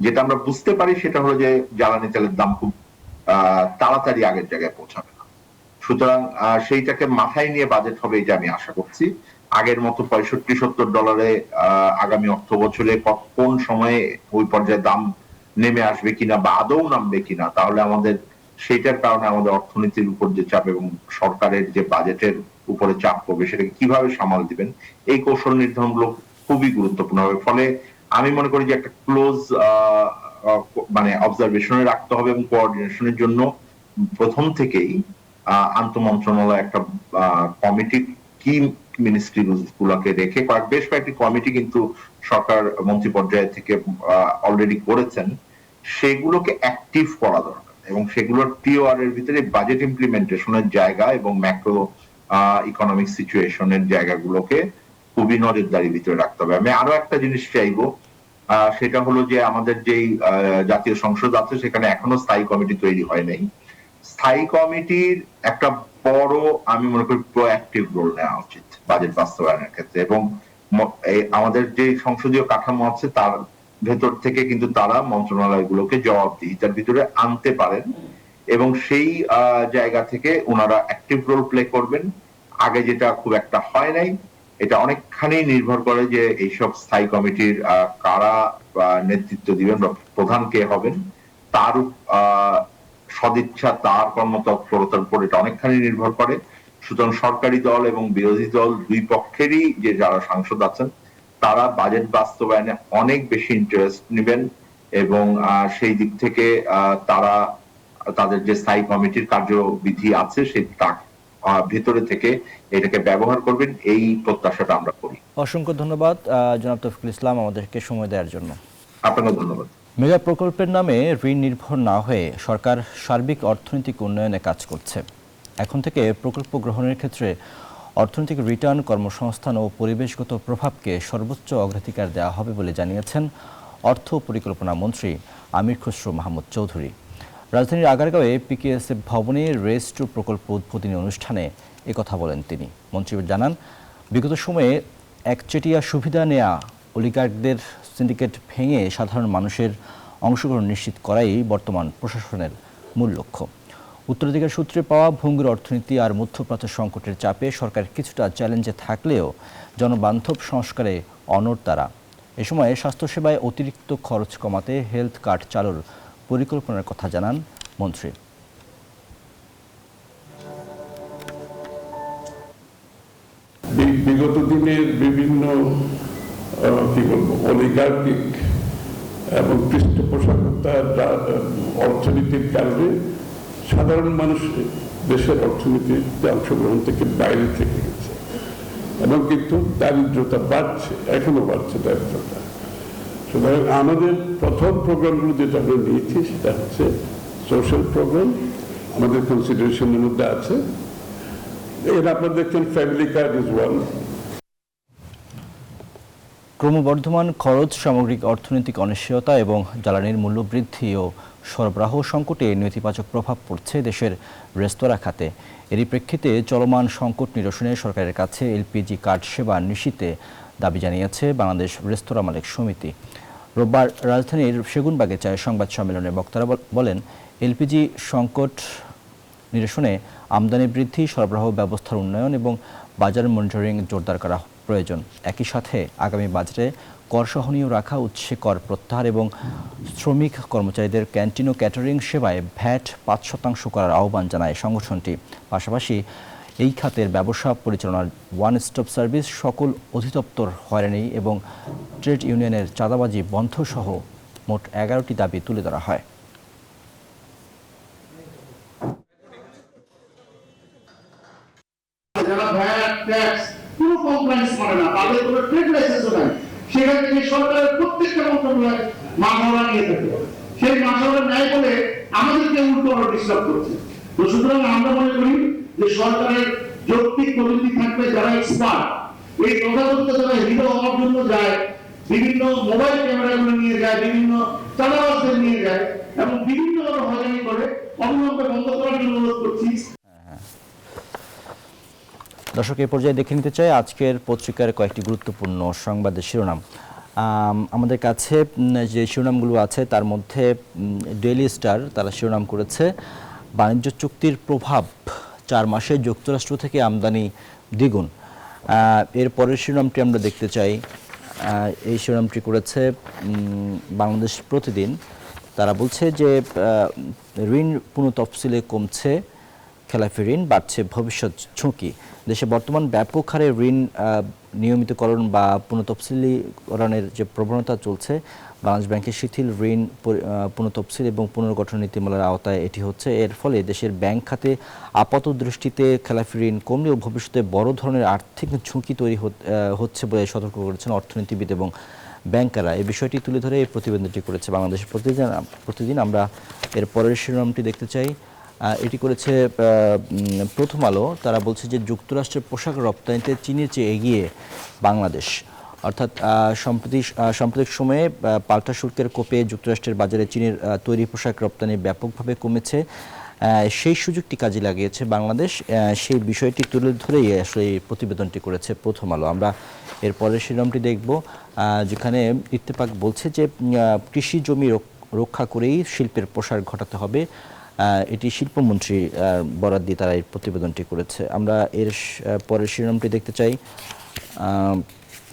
যেটা আমরা বুঝতে পারি সেটা হলো যে জ্বালানি তেলের দাম খুব তাড়াতাড়ি আগের জায়গায় পৌঁছাবে না। সুতরাং সেইটাকে মাথায় নিয়ে বাজেট হবে এটা আমি আশা করছি। আগের মতো $65-70 আগামী অর্থ বছরে কোন সময়ে ওই পর্যায়ে দাম নেমে আসবে কিনা বা আদৌ নামবে কিনা, তাহলে আমাদের সেইটার কারণে আমাদের অর্থনীতির উপর যে চাপ এবং সরকারের যে বাজেটের উপরে চাপ পড়বে সেটাকে কিভাবে সামাল দিবেন এই কৌশল নির্ধারণগুলো খুবই গুরুত্বপূর্ণ হবে। ফলে আমি মনে করি যে একটা ক্লোজ মানে অবজারভেশনে রাখতে হবে এবং কোঅর্ডিনেশনের জন্য প্রথম থেকেই আন্তঃমন্ত্রণালয় একটা কমিটি কি মিনিস্ট্রি গুলাকে রেখে বেশ কয়েকটি কমিটি কিন্তু সরকার মন্ত্রী পর্যায়ে থেকে অলরেডি করেছেন, সেগুলোকে অ্যাক্টিভ করা দরকার এবং সেগুলোর টিওআর এর ভিতরে বাজেট ইমপ্লিমেন্টেশনের জায়গা এবং ম্যাক্রো ইকোনমিক সিচুয়েশনের জায়গাগুলোকে খুবই নজরদারির ভিতরে রাখতে হবে। আমি আরো একটা জিনিস চাইবো, সেটা হলো যে আমাদের যেই জাতীয় সংসদ আছে সেখানে এখনো স্থায়ী কমিটি তৈরি হয় নাই। স্থায়ী কমিটির একটা বড় আমি মনে করি প্রোঅ্যাক্টিভ রোল নেওয়া উচিত বাজেট বাস্তবায়নের ক্ষেত্রে, এবং আমাদের যে সংসদীয় কাঠামো আছে তার ভেতর থেকে কিন্তু তারা মন্ত্রণালয়গুলোকে জবাবদিহিতার ভিতরে আনতে পারেন এবং সেই জায়গা থেকে ওনারা অ্যাক্টিভ রোল প্লে করবেন। আগে যেটা খুব একটা হয় নাই, এটা অনেকখানি নির্ভর করে যে এইসব স্থায়ী কমিটির কারা নেতৃত্ব দিবেন বা প্রধান কে হবেন, তার সদিচ্ছা তার কর্মতৎপরতার উপর এটা অনেকখানি নির্ভর করে। সুতরাং সরকারি দল এবং বিরোধী দল দুই পক্ষেরই যে যারা সাংসদ আছেন তারা বাজেট বাস্তবায়নে অনেক বেশি ইন্টারেস্ট নেবেন এবং সেই দিক থেকে তারা তাদের যে স্থায়ী কমিটির কার্যবিধি আছে সেটা ভেতরে থেকে এটাকে ব্যবহার করবেন, এই প্রত্যাশাটা আমরা করি। অসংখ্য ধন্যবাদ জনাব তৌফিকুল ইসলাম আমাদেরকে সময় দেওয়ার জন্য। আপনাকে ধন্যবাদ। মেগা প্রকল্পের নামে ঋণ নির্ভর না হয়ে সরকার সার্বিক অর্থনৈতিক উন্নয়নে কাজ করছে। এখন থেকে প্রকল্প গ্রহণের ক্ষেত্রে অর্থনৈতিক রিটার্ন, কর্মসংস্থান ও পরিবেশগত প্রভাবকে সর্বোচ্চ অগ্রাধিকার দেওয়া হবে বলে জানিয়েছেন অর্থ পরিকল্পনা মন্ত্রী আমির খসরু মাহমুদ চৌধুরী। রাজধানীর আগারগাঁওয়ে পিকেএসএফ ভবনে রেস টু প্রকল্প উদ্বোধনী অনুষ্ঠানে একথা বলেন তিনি। মন্ত্রী জানান, বিগত সময়ে একচেটিয়া সুবিধা নেয়া অলিগার্কদের সিন্ডিকেট ভেঙে সাধারণ মানুষের অংশগ্রহণ নিশ্চিত করাই বর্তমান প্রশাসনের মূল লক্ষ্য। উত্তরাধিকার সূত্রে পাওয়া ভঙ্গুর অর্থনীতি আর মধ্যপ্রাচ্য সংকটের চাপে সরকার কিছুটা চ্যালেঞ্জে থাকলেও জনবান্ধব সংস্কারে অনড় তারা। এ সময় স্বাস্থ্যসেবায় অতিরিক্ত খরচ কমাতে হেলথ কার্ড চালুর পরিকল্পনার কথা জানান মন্ত্রী। বিগত দিনের বিভিন্ন অলিগার্কিক এবং পৃষ্ঠপোষকতার অর্থনীতির কারণে সাধারণ মানুষ দেশের অর্থনীতিতে অংশগ্রহণ থেকে বাইরে থেকে গেছে এবং কিন্তু দারিদ্রতা বাড়ছে, এখনো বাড়ছে দারিদ্রতা। সুতরাং আমাদের প্রথম প্রোগ্রামগুলো যেটা আমরা নিয়েছি সেটা হচ্ছে সোশ্যাল প্রোগ্রাম, আমাদের কনসিডারেশনের মধ্যে আছে। এর আপনারা দেখছেন ফ্যামিলি কার্ড ইজ ওয়ান। ক্রমবর্ধমান খরচ, সামগ্রিক অর্থনৈতিক অনিশ্চয়তা এবং জ্বালানির মূল্য বৃদ্ধি ও সরবরাহ সংকটে নেতিবাচক প্রভাব পড়ছে দেশের রেস্তোরাঁ খাতে। এরই প্রেক্ষিতে চলমান সংকট নিরসনে সরকারের কাছে এলপিজি কার্ড সেবা নিশ্চিতে দাবি জানিয়েছে বাংলাদেশ রেস্তোরাঁ মালিক সমিতি। রোববার রাজধানীর সেগুনবাগিচায় সংবাদ সম্মেলনে বক্তারা বলেন, এলপিজি সংকট নিরসনে আমদানি বৃদ্ধি, সরবরাহ ব্যবস্থার উন্নয়ন এবং বাজার মনিটরিং জোরদার করা প্রয়োজন। একই সাথে আগামী বাজেটে কর সহনীয় রাখা, উৎসে কর প্রত্যাহার এবং শ্রমিক কর্মচারীদের ক্যান্টিন ও ক্যাটারিং সেবায় ভ্যাট 5% করার আহ্বান জানায় সংগঠনটি। পাশাপাশি এই খাতের ব্যবসা পরিচালনার ওয়ান স্টপ সার্ভিস, সকল অধিদপ্তর হয়রানি এবং ট্রেড ইউনিয়নের চাঁদাবাজি বন্ধ সহ মোট 11টি দাবি তুলে ধরা হয়। কোনো কমপ্লেন্স করে না, তাদের কোনো ট্রেড লাইসেন্সও নাই। সেখান থেকে সরকারের প্রত্যেকটা মন্ত্রণালয় মামলা নিয়ে থাকে, সেই মামলা ন্যায় বলে আমাদেরকে উল্টো আরো ডিস্টার্ব করছে। তো সুতরাং আমরা মনে করি যে সরকারের যৌক্তিক কমিটি থাকবে যারা এক্সপার্ট, এই তথাকথিত যারা হিরো হওয়ার জন্য যায়, বিভিন্ন মোবাইল ক্যামেরাগুলো নিয়ে যায়, বিভিন্ন চাঁদাবাজদের নিয়ে যায় এবং বিভিন্নভাবে হয়রানি করে, অবিলম্বে বন্ধ করার জন্য অনুরোধ করছি। দর্শক এই পর্যায়ে দেখে নিতে চাই আজকের পত্রিকার কয়েকটি গুরুত্বপূর্ণ সংবাদের শিরোনাম। আমাদের কাছে যে শিরোনামগুলো আছে তার মধ্যে ডেইলি স্টার তারা শিরোনাম করেছে বাণিজ্য চুক্তির প্রভাব 4 মাসে যুক্তরাষ্ট্র থেকে আমদানি দ্বিগুণ। এর পরের শিরোনামটি আমরা দেখতে চাই, এই শিরোনামটি করেছে বাংলাদেশ প্রতিদিন। তারা বলছে যে ঋণ পুনঃতফসিলে কমছে খেলাফি ঋণ, বাড়ছে ভবিষ্যৎ ঝুঁকি। দেশে বর্তমান ব্যাপক হারে ঋণ নিয়মিতকরণ বা পুনঃতফসিলীকরণের যে প্রবণতা চলছে, বাংলাদেশ ব্যাংকের শিথিল ঋণ পুনঃতফসিল এবং পুনর্গঠন নীতিমালার আওতায় এটি হচ্ছে। এর ফলে দেশের ব্যাংক খাতে আপাত দৃষ্টিতে খেলাফি ঋণ কমলেও ভবিষ্যতে বড় ধরনের আর্থিক ঝুঁকি তৈরি হচ্ছে বলে সতর্ক করেছেন অর্থনীতিবিদ এবং ব্যাংকাররা। এই বিষয়টি তুলে ধরে এই প্রতিবেদনটি করেছে বাংলাদেশের প্রতিদিন। আমরা এর পরের শিরোনামটি দেখতে চাই, এটি করেছে প্রথম আলো। তারা বলছে যে যুক্তরাষ্ট্রের পোশাক রপ্তানিতে চীনের চেয়ে এগিয়ে বাংলাদেশ। অর্থাৎ সাম্প্রতিক সময়ে পাল্টা শুল্কের কোপে যুক্তরাষ্ট্রের বাজারে চীনের তৈরি পোশাক রপ্তানি ব্যাপকভাবে কমেছে। সেই সুযোগটি কাজে লাগিয়েছে বাংলাদেশ। সেই বিষয়টি তুলে ধরেই আসলে এই প্রতিবেদনটি করেছে প্রথম আলো। আমরা এর পরের শিরোনামটি দেখব, যেখানে ইত্তেফাক বলছে যে কৃষি জমি রক্ষা করেই শিল্পের প্রসার ঘটাতে হবে। এটি শিল্পমন্ত্রী বরাদ দিয়ে তারা এই প্রতিবেদনটি করেছে। আমরা এর পরের শিরোনামটি দেখতে চাই,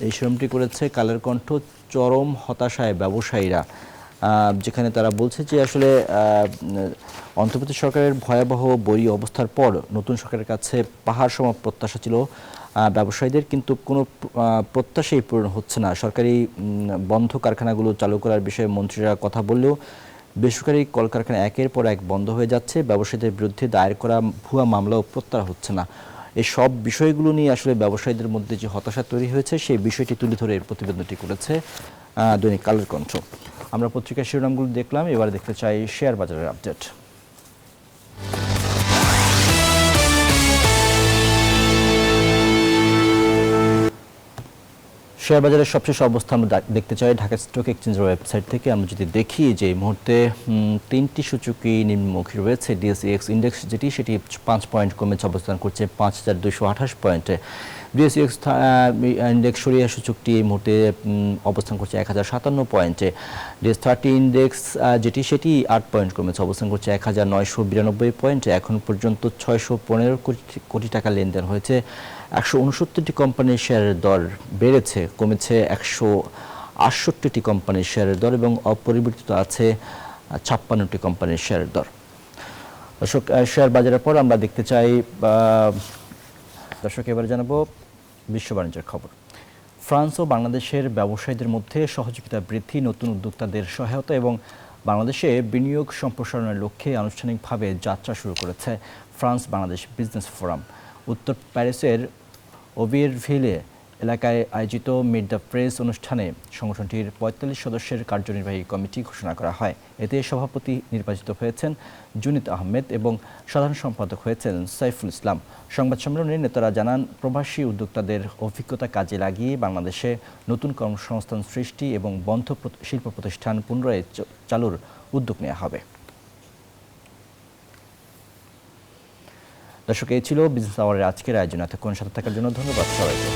এই শিরোনামটি করেছে কালের কণ্ঠ, চরম হতাশায় ব্যবসায়ীরা। যেখানে তারা বলছে যে আসলে অন্তর্বর্তী সরকারের ভয়াবহ বৈরী অবস্থার পর নতুন সরকারের কাছে পাহাড় সম প্রত্যাশা ছিল ব্যবসায়ীদের, কিন্তু কোনো প্রত্যাশাই পূরণ হচ্ছে না। সরকারি বন্ধ কারখানাগুলো চালু করার বিষয়ে মন্ত্রীরা কথা বললেও বেসরকারি কলকারখানা একের পর এক বন্ধ হয়ে যাচ্ছে। ব্যবসায়ীদের বিরুদ্ধে দায়ের করা ভুয়া মামলাও প্রত্যাহার হচ্ছে না। এই সব বিষয়গুলো নিয়ে আসলে ব্যবসায়ীদের মধ্যে যে হতাশা তৈরি হয়েছে সেই বিষয়টি তুলে ধরে এর প্রতিবেদনটি করেছে দৈনিক কালের কণ্ঠ। আমরা পত্রিকার শিরোনামগুলো দেখলাম, এবার দেখতে চাই শেয়ার বাজারের আপডেট। শেয়ার বাজারের সবশেষ অবস্থা আমরা দেখতে চাই ঢাকা স্টক এক্সচেঞ্জের ওয়েবসাইট থেকে। আমরা যদি দেখি যে এই মুহূর্তে 3টি সূচকই নিম্নমুখী রয়েছে। ডিএসইএক্স ইন্ডেক্স সেটি 5 পয়েন্ট কমেছে, অবস্থান করছে 5228 পয়েন্টে। ডিএসইএক্স ইন্ডেক্স সরিয়া সূচকটি এই মুহূর্তে অবস্থান করছে 1057 পয়েন্টে। ডিএস30 ইন্ডেক্স সেটি 8 পয়েন্ট কমেছে, অবস্থান করছে 1992 পয়েন্টে। এখন পর্যন্ত 615 কোটি টাকা লেনদেন হয়েছে। 169টি কোম্পানির শেয়ারের দর বেড়েছে, কমেছে 168টি কোম্পানির শেয়ারের দর এবং অপরিবর্তিত আছে 56টি কোম্পানির শেয়ারের দর। দর্শক, শেয়ার বাজারের পর আমরা দেখতে চাই দর্শক এবার জানাবো বিশ্ব বাণিজ্যের খবর। ফ্রান্স ও বাংলাদেশের ব্যবসায়ীদের মধ্যে সহযোগিতা বৃদ্ধি, নতুন উদ্যোক্তাদের সহায়তা এবং বাংলাদেশে বিনিয়োগ সম্প্রসারণের লক্ষ্যে আনুষ্ঠানিকভাবে যাত্রা শুরু করেছে ফ্রান্স বাংলাদেশ বিজনেস ফোরাম। উত্তর প্যারিসের ওভিয়েরভিলে এলাকায় আয়োজিত মিট দ্য প্রেস অনুষ্ঠানে সংগঠনটির 45 সদস্যের কার্যনির্বাহী কমিটি ঘোষণা করা হয়। এতে সভাপতি নির্বাচিত হয়েছেন জুনিত আহমেদ এবং সাধারণ সম্পাদক হয়েছেন সাইফুল ইসলাম। সংবাদ সম্মেলনে নেতারা জানান, প্রবাসী উদ্যোক্তাদের অভিজ্ঞতা কাজে লাগিয়ে বাংলাদেশে নতুন কর্মসংস্থান সৃষ্টি এবং বন্ধ শিল্প প্রতিষ্ঠান পুনরায় চালুর উদ্যোগ নেওয়া হবে। দর্শক, এই ছিল বিজনেস আওয়ারের আজকের আয়োজন। এতক্ষণ সাথে থাকার জন্য ধন্যবাদ সবাইকে।